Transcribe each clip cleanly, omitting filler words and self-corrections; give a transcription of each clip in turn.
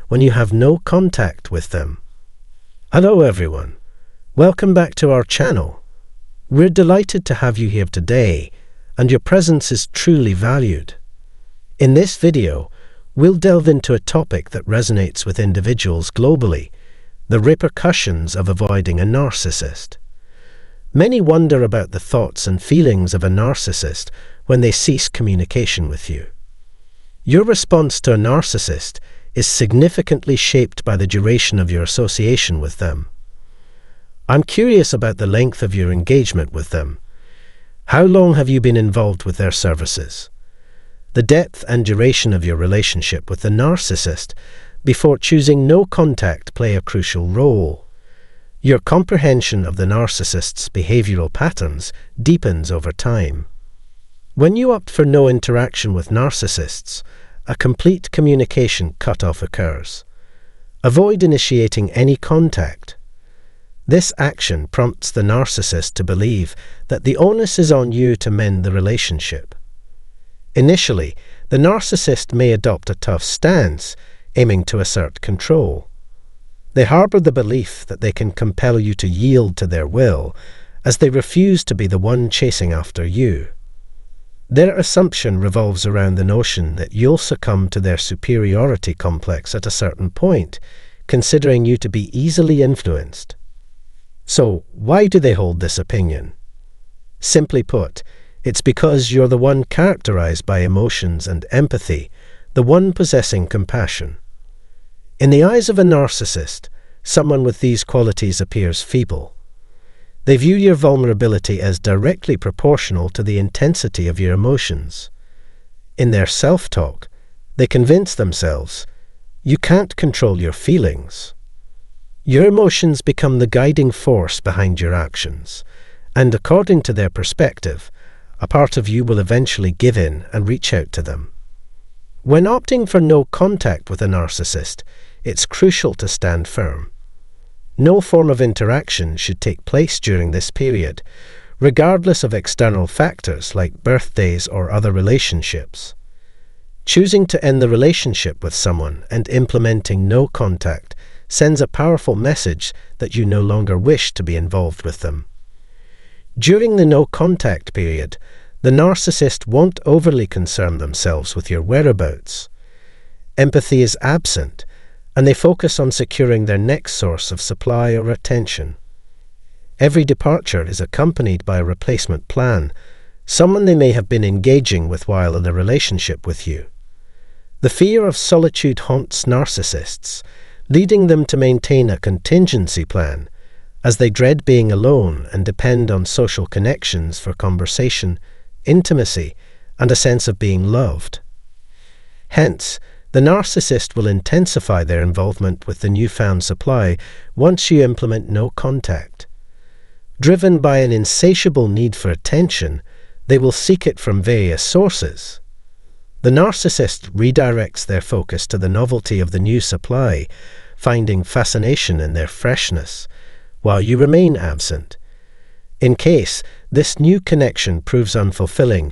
when you have no contact with them. Hello everyone, welcome back to our channel. We're delighted to have you here today, and your presence is truly valued. In this video, we'll delve into a topic that resonates with individuals globally: the repercussions of avoiding a narcissist. Many wonder about the thoughts and feelings of a narcissist when they cease communication with you. Your response to a narcissist is significantly shaped by the duration of your association with them. I'm curious about the length of your engagement with them. How long have you been involved with their services? The depth and duration of your relationship with the narcissist before choosing no contact play a crucial role. Your comprehension of the narcissist's behavioral patterns deepens over time. When you opt for no interaction with narcissists, a complete communication cutoff occurs. Avoid initiating any contact. This action prompts the narcissist to believe that the onus is on you to mend the relationship. Initially, the narcissist may adopt a tough stance, aiming to assert control. They harbor the belief that they can compel you to yield to their will, as they refuse to be the one chasing after you. Their assumption revolves around the notion that you'll succumb to their superiority complex at a certain point, considering you to be easily influenced. So, why do they hold this opinion? Simply put, it's because you're the one characterized by emotions and empathy, the one possessing compassion. In the eyes of a narcissist, someone with these qualities appears feeble. They view your vulnerability as directly proportional to the intensity of your emotions. In their self-talk, they convince themselves, you can't control your feelings. Your emotions become the guiding force behind your actions, and according to their perspective, a part of you will eventually give in and reach out to them. When opting for no contact with a narcissist, it's crucial to stand firm. No form of interaction should take place during this period, regardless of external factors like birthdays or other relationships. Choosing to end the relationship with someone and implementing no contact sends a powerful message that you no longer wish to be involved with them. During the no contact period, the narcissist won't overly concern themselves with your whereabouts. Empathy is absent, and they focus on securing their next source of supply or attention. Every departure is accompanied by a replacement plan, someone they may have been engaging with while in a relationship with you. The fear of solitude haunts narcissists, leading them to maintain a contingency plan, as they dread being alone and depend on social connections for conversation, intimacy, and a sense of being loved. Hence, the narcissist will intensify their involvement with the newfound supply once you implement no contact. Driven by an insatiable need for attention, they will seek it from various sources. The narcissist redirects their focus to the novelty of the new supply, finding fascination in their freshness, while you remain absent. In case this new connection proves unfulfilling,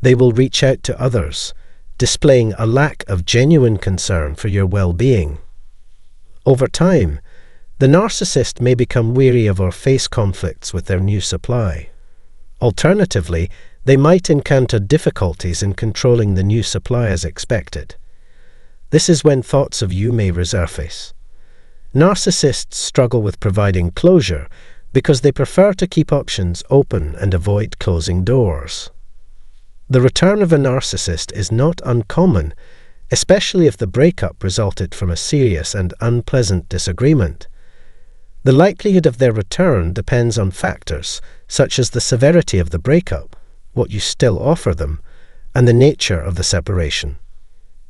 they will reach out to others, displaying a lack of genuine concern for your well-being. Over time, the narcissist may become weary of or face conflicts with their new supply. Alternatively, they might encounter difficulties in controlling the new supply as expected. This is when thoughts of you may resurface. Narcissists struggle with providing closure because they prefer to keep options open and avoid closing doors. The return of a narcissist is not uncommon, especially if the breakup resulted from a serious and unpleasant disagreement. The likelihood of their return depends on factors such as the severity of the breakup, what you still offer them, and the nature of the separation.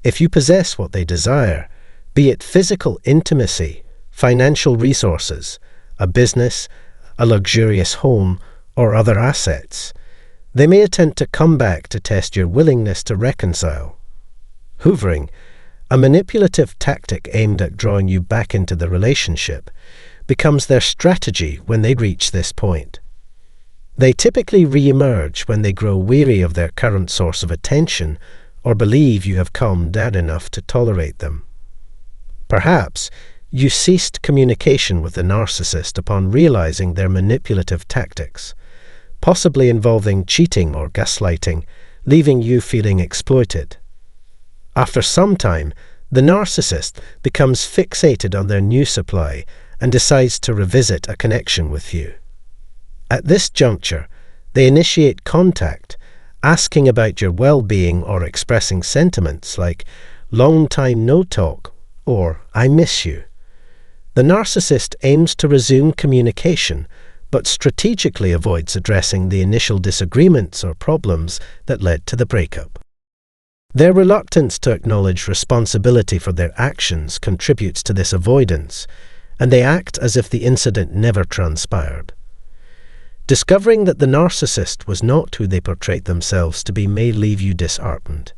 If you possess what they desire, be it physical intimacy, financial resources, a business, a luxurious home, or other assets, they may attempt to come back to test your willingness to reconcile. Hoovering, a manipulative tactic aimed at drawing you back into the relationship, becomes their strategy when they reach this point. They typically re-emerge when they grow weary of their current source of attention or believe you have calmed down enough to tolerate them. Perhaps you ceased communication with the narcissist upon realizing their manipulative tactics, possibly involving cheating or gaslighting, leaving you feeling exploited. After some time, the narcissist becomes fixated on their new supply and decides to revisit a connection with you. At this juncture, they initiate contact, asking about your well-being or expressing sentiments like, "Long time no talk," or "I miss you." The narcissist aims to resume communication, but strategically avoids addressing the initial disagreements or problems that led to the breakup. Their reluctance to acknowledge responsibility for their actions contributes to this avoidance, and they act as if the incident never transpired. Discovering that the narcissist was not who they portrayed themselves to be may leave you disheartened.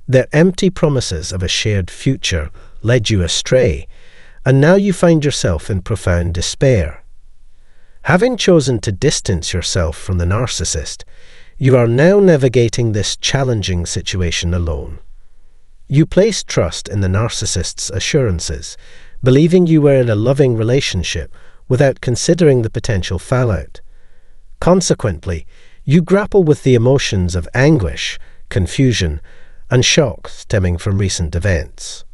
Their empty promises of a shared future led you astray, and now you find yourself in profound despair. Having chosen to distance yourself from the narcissist, you are now navigating this challenging situation alone. You place trust in the narcissist's assurances, believing you were in a loving relationship without considering the potential fallout. Consequently, you grapple with the emotions of anguish, confusion, and shock stemming from recent events.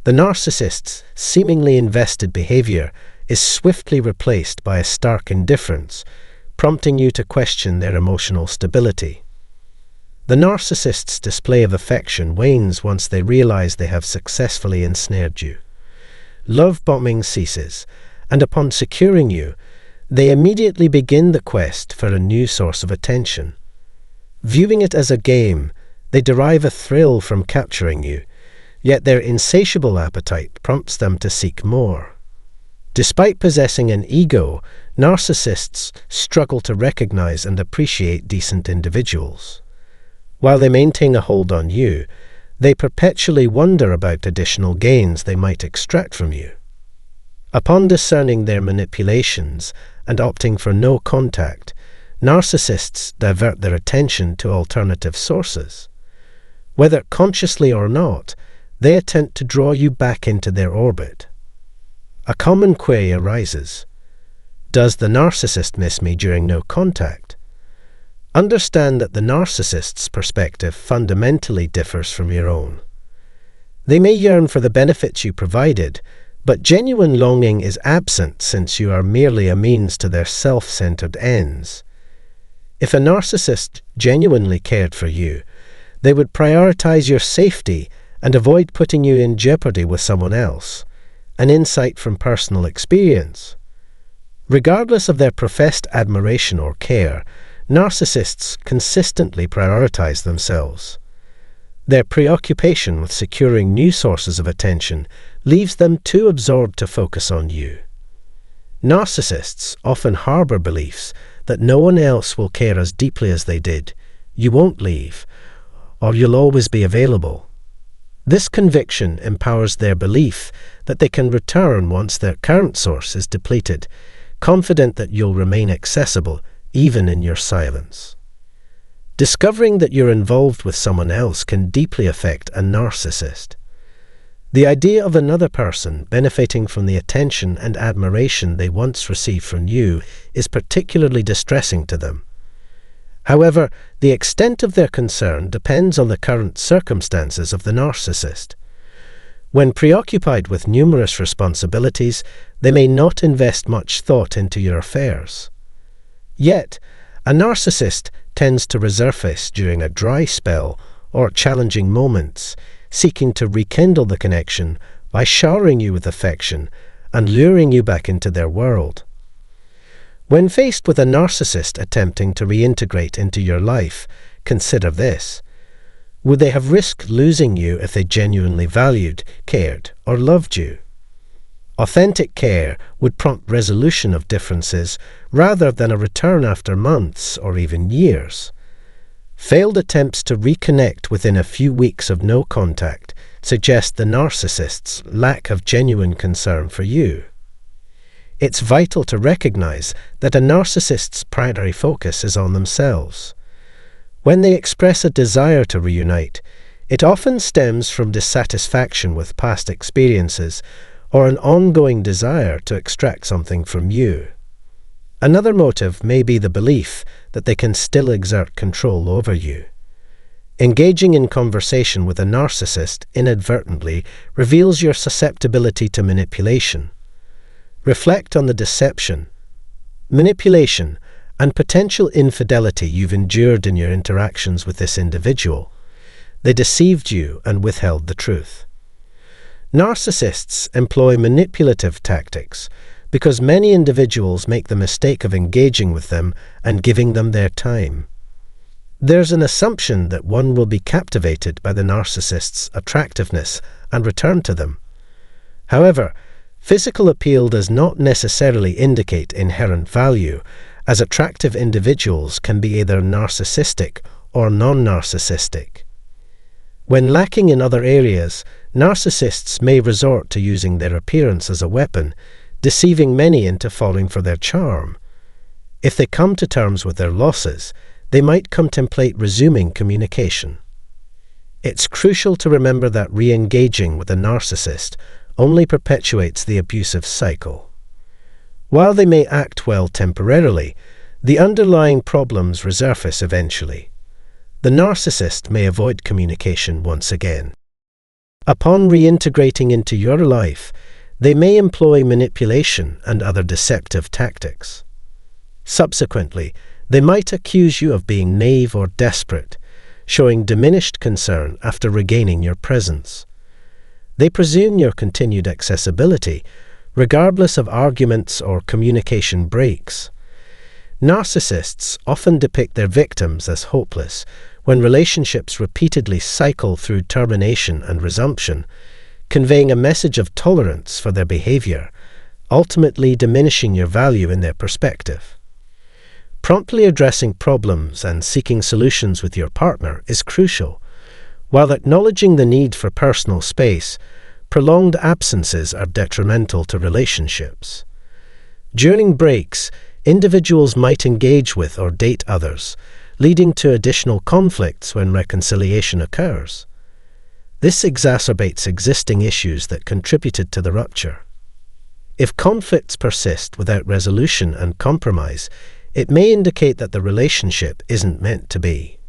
The narcissist's seemingly invested behavior is swiftly replaced by a stark indifference, prompting you to question their emotional stability. The narcissist's display of affection wanes once they realize they have successfully ensnared you. Love bombing ceases, and upon securing you, they immediately begin the quest for a new source of attention. Viewing it as a game, they derive a thrill from capturing you, yet their insatiable appetite prompts them to seek more. Despite possessing an ego, narcissists struggle to recognize and appreciate decent individuals. While they maintain a hold on you, they perpetually wonder about additional gains they might extract from you. Upon discerning their manipulations and opting for no contact, narcissists divert their attention to alternative sources. Whether consciously or not, they attempt to draw you back into their orbit. A common query arises: does the narcissist miss me during no contact? Understand that the narcissist's perspective fundamentally differs from your own. They may yearn for the benefits you provided, but genuine longing is absent since you are merely a means to their self-centered ends. If a narcissist genuinely cared for you, they would prioritize your safety and avoid putting you in jeopardy with someone else. An insight from personal experience. Regardless of their professed admiration or care, narcissists consistently prioritize themselves. Their preoccupation with securing new sources of attention leaves them too absorbed to focus on you. Narcissists often harbor beliefs that no one else will care as deeply as they did, you won't leave, or you'll always be available. This conviction empowers their belief that they can return once their current source is depleted, confident that you'll remain accessible even in your silence. Discovering that you're involved with someone else can deeply affect a narcissist. The idea of another person benefiting from the attention and admiration they once received from you is particularly distressing to them. However, the extent of their concern depends on the current circumstances of the narcissist. When preoccupied with numerous responsibilities, they may not invest much thought into your affairs. Yet, a narcissist tends to resurface during a dry spell or challenging moments, seeking to rekindle the connection by showering you with affection and luring you back into their world. When faced with a narcissist attempting to reintegrate into your life, consider this. Would they have risked losing you if they genuinely valued, cared, or loved you? Authentic care would prompt resolution of differences rather than a return after months or even years. Failed attempts to reconnect within a few weeks of no contact suggest the narcissist's lack of genuine concern for you. It's vital to recognize that a narcissist's primary focus is on themselves. When they express a desire to reunite, It often stems from dissatisfaction with past experiences or an ongoing desire to extract something from you. Another motive may be the belief that they can still exert control over you. Engaging in conversation with a narcissist inadvertently reveals your susceptibility to manipulation. Reflect on the deception, manipulation, and potential infidelity you've endured in your interactions with this individual. They deceived you and withheld the truth. Narcissists employ manipulative tactics because many individuals make the mistake of engaging with them and giving them their time. There's an assumption that one will be captivated by the narcissist's attractiveness and return to them. However, physical appeal does not necessarily indicate inherent value, as attractive individuals can be either narcissistic or non-narcissistic. When lacking in other areas, narcissists may resort to using their appearance as a weapon, deceiving many into falling for their charm. If they come to terms with their losses, they might contemplate resuming communication. It's crucial to remember that re-engaging with a narcissist only perpetuates the abusive cycle. While they may act well temporarily, the underlying problems resurface eventually. The narcissist may avoid communication once again. Upon reintegrating into your life, they may employ manipulation and other deceptive tactics. Subsequently, they might accuse you of being naive or desperate, showing diminished concern after regaining your presence. They presume your continued accessibility, regardless of arguments or communication breaks. Narcissists often depict their victims as hopeless when relationships repeatedly cycle through termination and resumption, conveying a message of tolerance for their behavior, ultimately diminishing your value in their perspective. Promptly addressing problems and seeking solutions with your partner is crucial. While acknowledging the need for personal space, prolonged absences are detrimental to relationships. During breaks, individuals might engage with or date others, leading to additional conflicts when reconciliation occurs. This exacerbates existing issues that contributed to the rupture. If conflicts persist without resolution and compromise, it may indicate that the relationship isn't meant to be.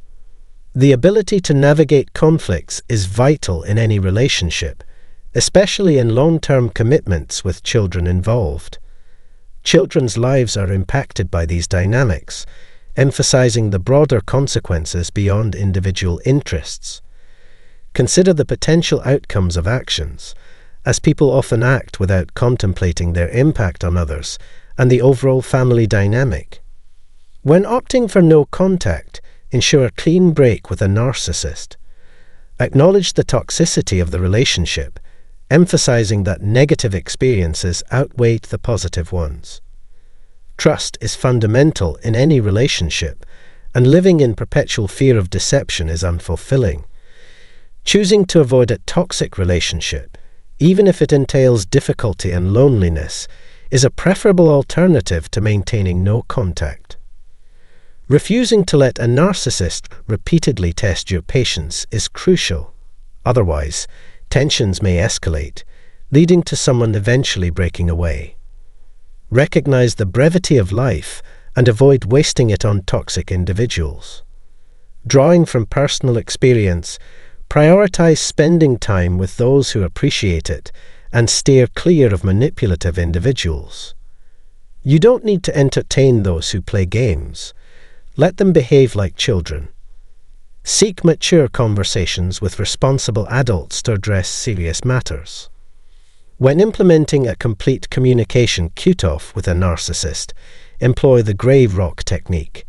The ability to navigate conflicts is vital in any relationship, especially in long-term commitments with children involved. Children's lives are impacted by these dynamics, emphasizing the broader consequences beyond individual interests. Consider the potential outcomes of actions, as people often act without contemplating their impact on others and the overall family dynamic. When opting for no contact, ensure a clean break with a narcissist. Acknowledge the toxicity of the relationship, emphasizing that negative experiences outweighed the positive ones. Trust is fundamental in any relationship, and living in perpetual fear of deception is unfulfilling. Choosing to avoid a toxic relationship, even if it entails difficulty and loneliness, is a preferable alternative to maintaining no contact. Refusing to let a narcissist repeatedly test your patience is crucial. Otherwise, tensions may escalate, leading to someone eventually breaking away. Recognize the brevity of life and avoid wasting it on toxic individuals. Drawing from personal experience, prioritize spending time with those who appreciate it and steer clear of manipulative individuals. You don't need to entertain those who play games. Let them behave like children. Seek mature conversations with responsible adults to address serious matters. When implementing a complete communication cutoff with a narcissist, employ the grave rock technique.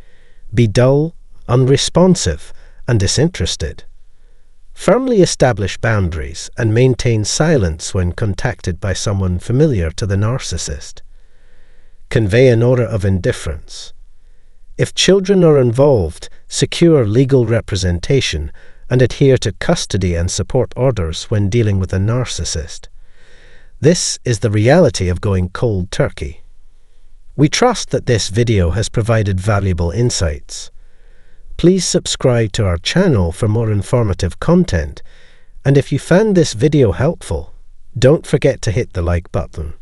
Be dull, unresponsive, and disinterested. Firmly establish boundaries and maintain silence when contacted by someone familiar to the narcissist. Convey an aura of indifference. If children are involved, secure legal representation and adhere to custody and support orders when dealing with a narcissist. This is the reality of going cold turkey. We trust that this video has provided valuable insights. Please subscribe to our channel for more informative content, and if you found this video helpful, don't forget to hit the like button.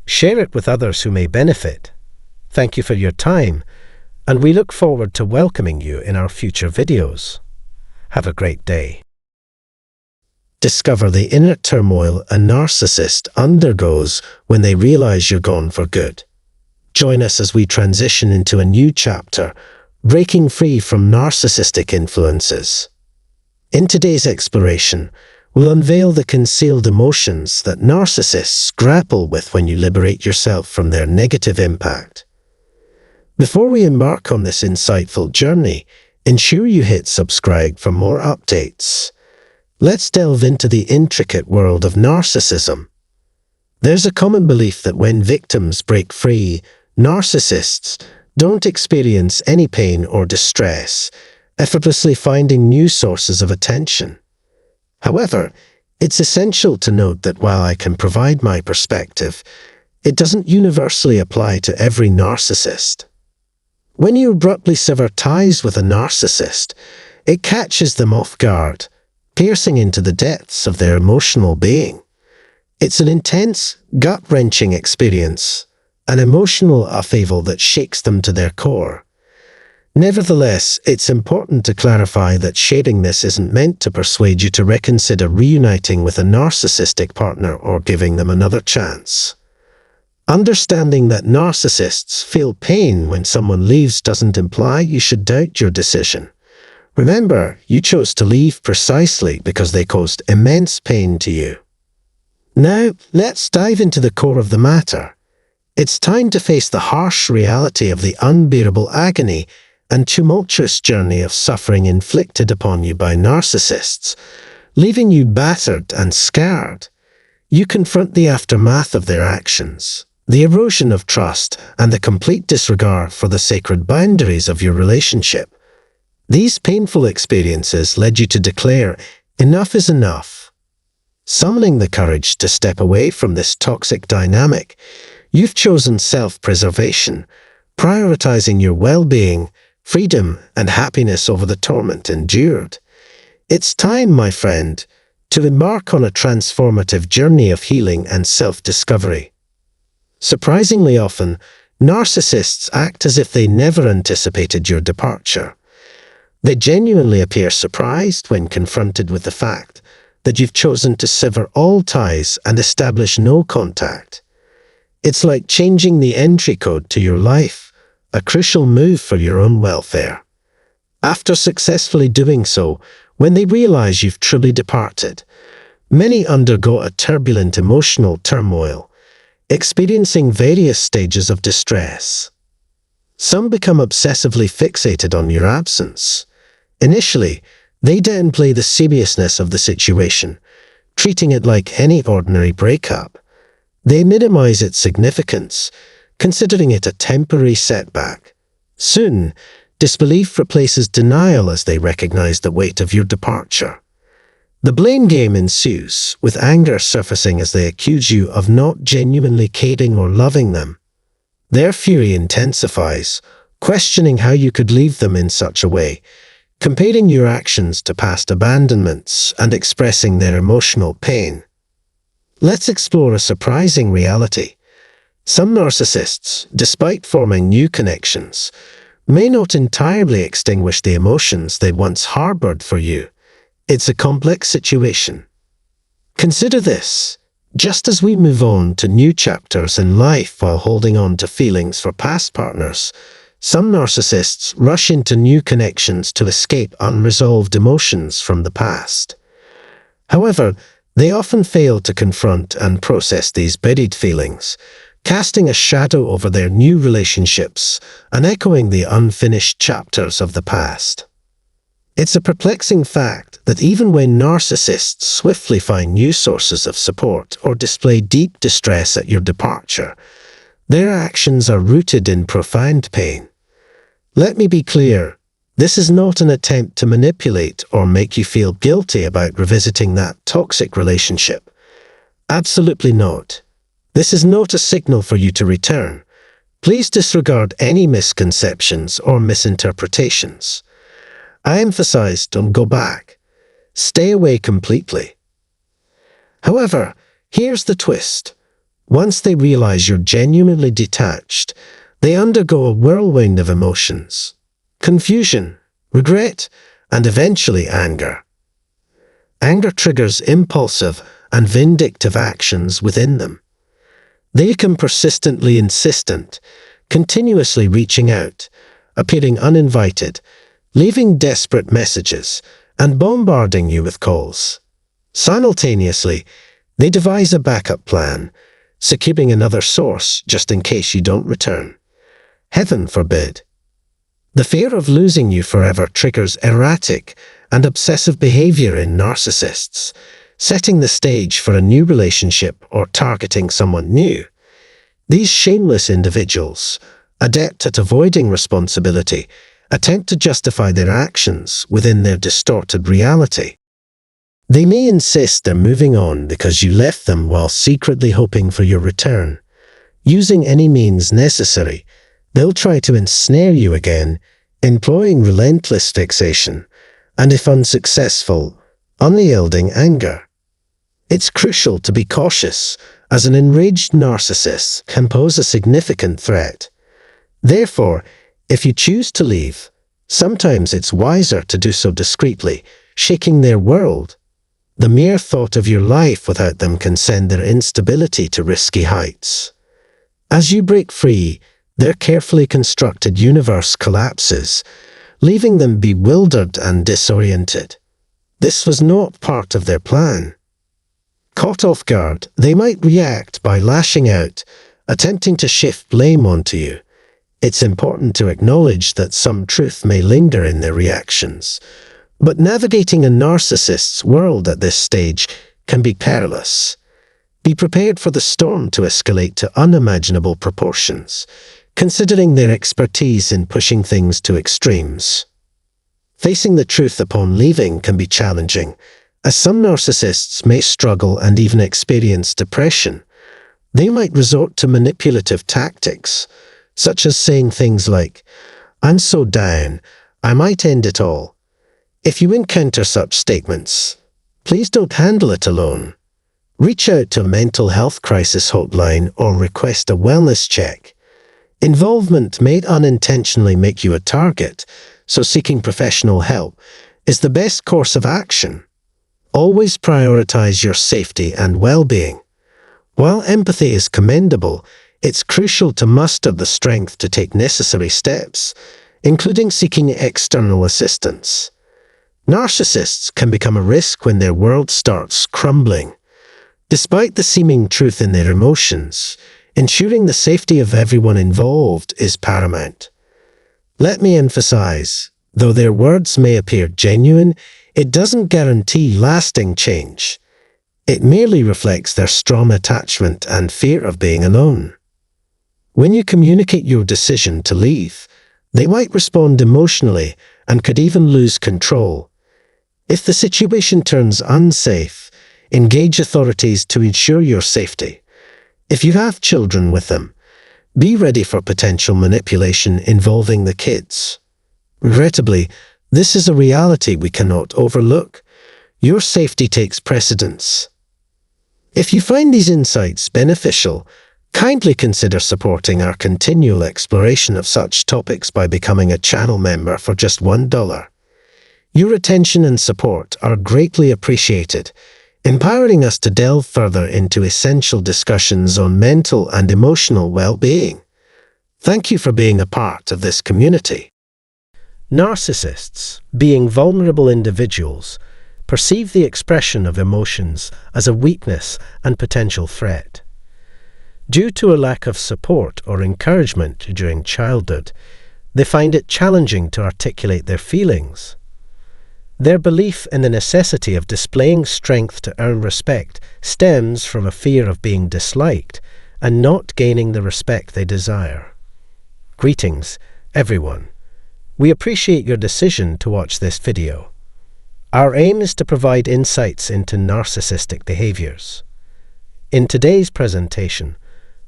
Share it with others who may benefit. Thank you for your time, and we look forward to welcoming you in our future videos. Have a great day. Discover the inner turmoil a narcissist undergoes when they realize you're gone for good. Join us as we transition into a new chapter, breaking free from narcissistic influences. In today's exploration, we'll unveil the concealed emotions that narcissists grapple with when you liberate yourself from their negative impact. Before we embark on this insightful journey, ensure you hit subscribe for more updates. Let's delve into the intricate world of narcissism. There's a common belief that when victims break free, narcissists don't experience any pain or distress, effortlessly finding new sources of attention. However, it's essential to note that while I can provide my perspective, it doesn't universally apply to every narcissist. When you abruptly sever ties with a narcissist, it catches them off guard, piercing into the depths of their emotional being. It's an intense, gut-wrenching experience, an emotional upheaval that shakes them to their core. Nevertheless, it's important to clarify that sharing this isn't meant to persuade you to reconsider reuniting with a narcissistic partner or giving them another chance. Understanding that narcissists feel pain when someone leaves doesn't imply you should doubt your decision. Remember, you chose to leave precisely because they caused immense pain to you. Now, let's dive into the core of the matter. It's time to face the harsh reality of the unbearable agony and tumultuous journey of suffering inflicted upon you by narcissists, leaving you battered and scarred. You confront the aftermath of their actions, the erosion of trust, and the complete disregard for the sacred boundaries of your relationship. These painful experiences led you to declare, "Enough is enough." Summoning the courage to step away from this toxic dynamic, you've chosen self-preservation, prioritizing your well-being, freedom, and happiness over the torment endured. It's time, my friend, to embark on a transformative journey of healing and self-discovery. Surprisingly often, narcissists act as if they never anticipated your departure. They genuinely appear surprised when confronted with the fact that you've chosen to sever all ties and establish no contact. It's like changing the entry code to your life, a crucial move for your own welfare. After successfully doing so, when they realize you've truly departed, many undergo a turbulent emotional turmoil, experiencing various stages of distress. Some become obsessively fixated on your absence. Initially, they downplay the seriousness of the situation, treating it like any ordinary breakup. They minimize its significance, considering it a temporary setback. Soon, disbelief replaces denial as they recognize the weight of your departure. The blame game ensues, with anger surfacing as they accuse you of not genuinely caring or loving them. Their fury intensifies, questioning how you could leave them in such a way, comparing your actions to past abandonments and expressing their emotional pain. Let's explore a surprising reality. Some narcissists, despite forming new connections, may not entirely extinguish the emotions they once harbored for you. It's a complex situation. Consider this. Just as we move on to new chapters in life while holding on to feelings for past partners, some narcissists rush into new connections to escape unresolved emotions from the past. However, they often fail to confront and process these buried feelings, casting a shadow over their new relationships and echoing the unfinished chapters of the past. It's a perplexing fact that even when narcissists swiftly find new sources of support or display deep distress at your departure, their actions are rooted in profound pain. Let me be clear, this is not an attempt to manipulate or make you feel guilty about revisiting that toxic relationship. Absolutely not. This is not a signal for you to return. Please disregard any misconceptions or misinterpretations. I emphasize, don't go back. Stay away completely. However, here's the twist. Once they realize you're genuinely detached, they undergo a whirlwind of emotions. Confusion, regret, and eventually anger. Anger triggers impulsive and vindictive actions within them. They become persistently insistent, continuously reaching out, appearing uninvited, leaving desperate messages, and bombarding you with calls. Simultaneously, they devise a backup plan, securing another source just in case you don't return. Heaven forbid. The fear of losing you forever triggers erratic and obsessive behavior in narcissists, setting the stage for a new relationship or targeting someone new. These shameless individuals, adept at avoiding responsibility, attempt to justify their actions within their distorted reality. They may insist they're moving on because you left them while secretly hoping for your return. Using any means necessary, they'll try to ensnare you again, employing relentless fixation, and if unsuccessful, unyielding anger. It's crucial to be cautious, as an enraged narcissist can pose a significant threat. Therefore, if you choose to leave, sometimes it's wiser to do so discreetly, shaking their world. The mere thought of your life without them can send their instability to risky heights. As you break free, their carefully constructed universe collapses, leaving them bewildered and disoriented. This was not part of their plan. Caught off guard, they might react by lashing out, attempting to shift blame onto you. It's important to acknowledge that some truth may linger in their reactions, but navigating a narcissist's world at this stage can be perilous. Be prepared for the storm to escalate to unimaginable proportions, considering their expertise in pushing things to extremes. Facing the truth upon leaving can be challenging, as some narcissists may struggle and even experience depression. They might resort to manipulative tactics, such as saying things like, "I'm so down, I might end it all." If you encounter such statements, please don't handle it alone. Reach out to a mental health crisis hotline or request a wellness check. Involvement may unintentionally make you a target, so seeking professional help is the best course of action. Always prioritize your safety and well-being. While empathy is commendable, it's crucial to muster the strength to take necessary steps, including seeking external assistance. Narcissists can become a risk when their world starts crumbling. Despite the seeming truth in their emotions, ensuring the safety of everyone involved is paramount. Let me emphasize, though their words may appear genuine, it doesn't guarantee lasting change. It merely reflects their strong attachment and fear of being alone. When you communicate your decision to leave, they might respond emotionally and could even lose control. If the situation turns unsafe, engage authorities to ensure your safety. If you have children with them, be ready for potential manipulation involving the kids. Regrettably, this is a reality we cannot overlook. Your safety takes precedence. If you find these insights beneficial, kindly consider supporting our continual exploration of such topics by becoming a channel member for just $1. Your attention and support are greatly appreciated, empowering us to delve further into essential discussions on mental and emotional well-being. Thank you for being a part of this community. Narcissists, being vulnerable individuals, perceive the expression of emotions as a weakness and potential threat. Due to a lack of support or encouragement during childhood, they find it challenging to articulate their feelings. Their belief in the necessity of displaying strength to earn respect stems from a fear of being disliked and not gaining the respect they desire. Greetings, everyone. We appreciate your decision to watch this video. Our aim is to provide insights into narcissistic behaviors. In today's presentation,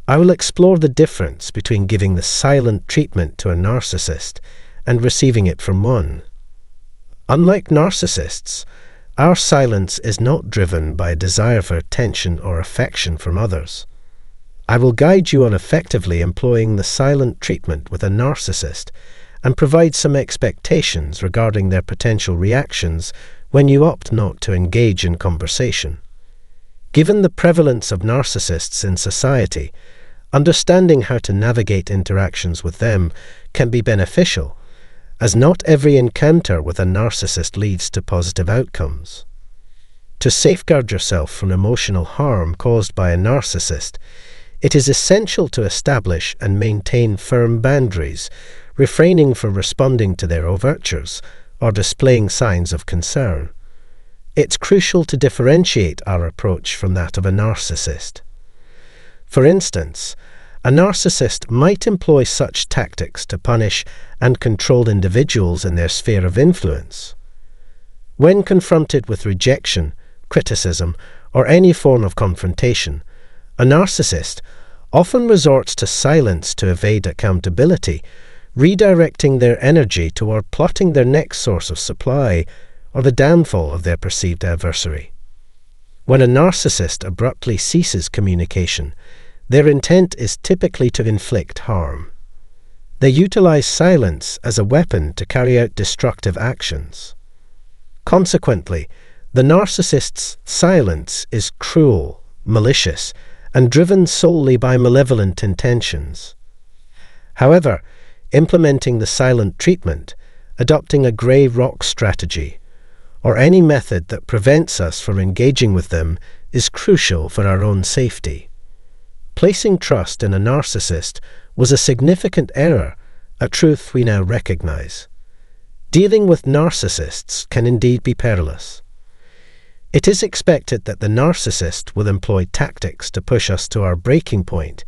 I will explore the difference between giving the silent treatment to a narcissist and receiving it from one. Unlike narcissists, our silence is not driven by a desire for attention or affection from others. I will guide you on effectively employing the silent treatment with a narcissist and provide some expectations regarding their potential reactions when you opt not to engage in conversation. Given the prevalence of narcissists in society, understanding how to navigate interactions with them can be beneficial, as not every encounter with a narcissist leads to positive outcomes. To safeguard yourself from emotional harm caused by a narcissist, it is essential to establish and maintain firm boundaries, refraining from responding to their overtures or displaying signs of concern. It's crucial to differentiate our approach from that of a narcissist. For instance, a narcissist might employ such tactics to punish and control individuals in their sphere of influence. When confronted with rejection, criticism, or any form of confrontation, a narcissist often resorts to silence to evade accountability, redirecting their energy toward plotting their next source of supply or the downfall of their perceived adversary. When a narcissist abruptly ceases communication, their intent is typically to inflict harm. They utilize silence as a weapon to carry out destructive actions. Consequently, the narcissist's silence is cruel, malicious, and driven solely by malevolent intentions. However, implementing the silent treatment, adopting a grey rock strategy, or any method that prevents us from engaging with them is crucial for our own safety. Placing trust in a narcissist was a significant error, a truth we now recognize. Dealing with narcissists can indeed be perilous. It is expected that the narcissist will employ tactics to push us to our breaking point,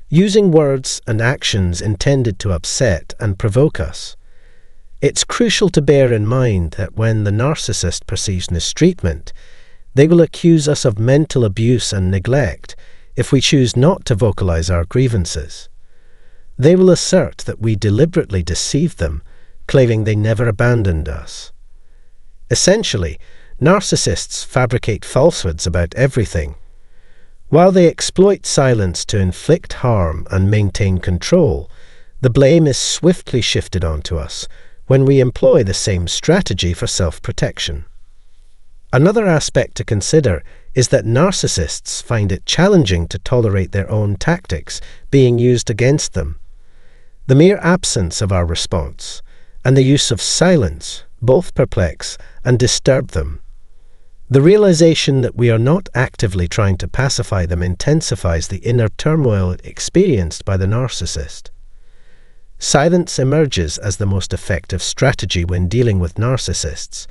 using words and actions intended to upset and provoke us. It's crucial to bear in mind that when the narcissist perceives mistreatment, they will accuse us of mental abuse and neglect if we choose not to vocalize our grievances. They will assert that we deliberately deceived them, claiming they never abandoned us. Essentially, narcissists fabricate falsehoods about everything. While they exploit silence to inflict harm and maintain control, the blame is swiftly shifted onto us when we employ the same strategy for self-protection. Another aspect to consider is that narcissists find it challenging to tolerate their own tactics being used against them. The mere absence of our response and the use of silence both perplex and disturb them. The realization that we are not actively trying to pacify them intensifies the inner turmoil experienced by the narcissist. Silence emerges as the most effective strategy when dealing with narcissists,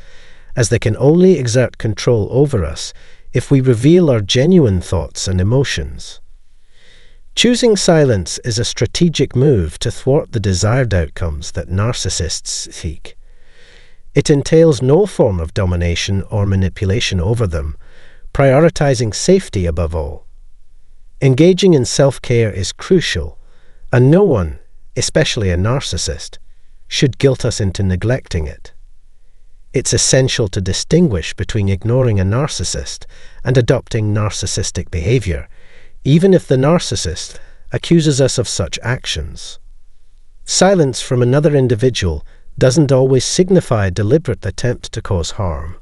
as they can only exert control over us if we reveal our genuine thoughts and emotions. Choosing silence is a strategic move to thwart the desired outcomes that narcissists seek. It entails no form of domination or manipulation over them, prioritizing safety above all. Engaging in self-care is crucial, and no one, especially a narcissist, should guilt us into neglecting it. It's essential to distinguish between ignoring a narcissist and adopting narcissistic behavior, even if the narcissist accuses us of such actions. Silence from another individual doesn't always signify a deliberate attempt to cause harm.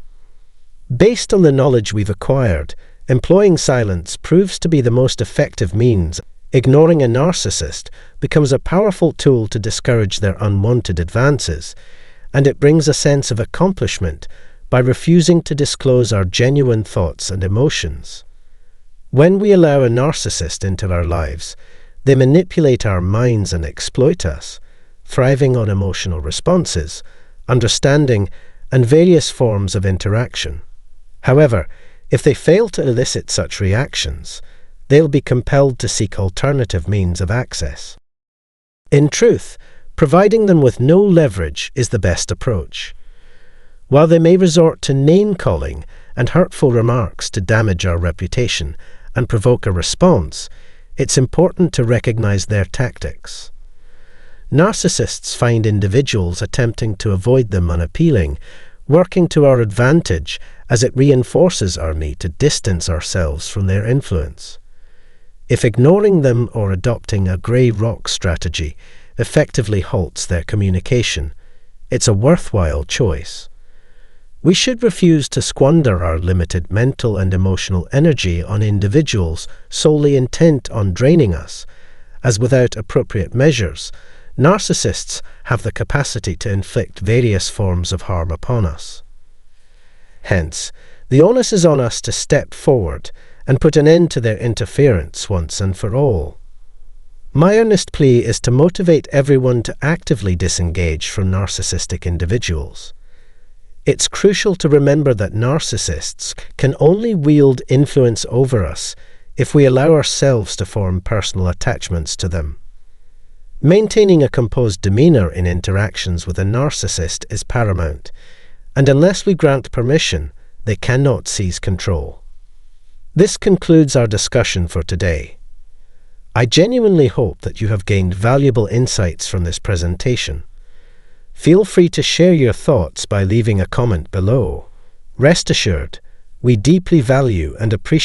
Based on the knowledge we've acquired, employing silence proves to be the most effective means. Ignoring a narcissist becomes a powerful tool to discourage their unwanted advances, and it brings a sense of accomplishment by refusing to disclose our genuine thoughts and emotions. When we allow a narcissist into our lives, they manipulate our minds and exploit us, thriving on emotional responses, understanding, and various forms of interaction. However, if they fail to elicit such reactions, they'll be compelled to seek alternative means of access. In truth, providing them with no leverage is the best approach. While they may resort to name-calling and hurtful remarks to damage our reputation and provoke a response, it's important to recognize their tactics. Narcissists find individuals attempting to avoid them unappealing, working to our advantage as it reinforces our need to distance ourselves from their influence. If ignoring them or adopting a grey rock strategy effectively halts their communication, it's a worthwhile choice. We should refuse to squander our limited mental and emotional energy on individuals solely intent on draining us, as without appropriate measures, narcissists have the capacity to inflict various forms of harm upon us. Hence, the onus is on us to step forward and put an end to their interference once and for all. My earnest plea is to motivate everyone to actively disengage from narcissistic individuals. It's crucial to remember that narcissists can only wield influence over us if we allow ourselves to form personal attachments to them. Maintaining a composed demeanor in interactions with a narcissist is paramount, and unless we grant permission, they cannot seize control. This concludes our discussion for today. I genuinely hope that you have gained valuable insights from this presentation. Feel free to share your thoughts by leaving a comment below. Rest assured, we deeply value and appreciate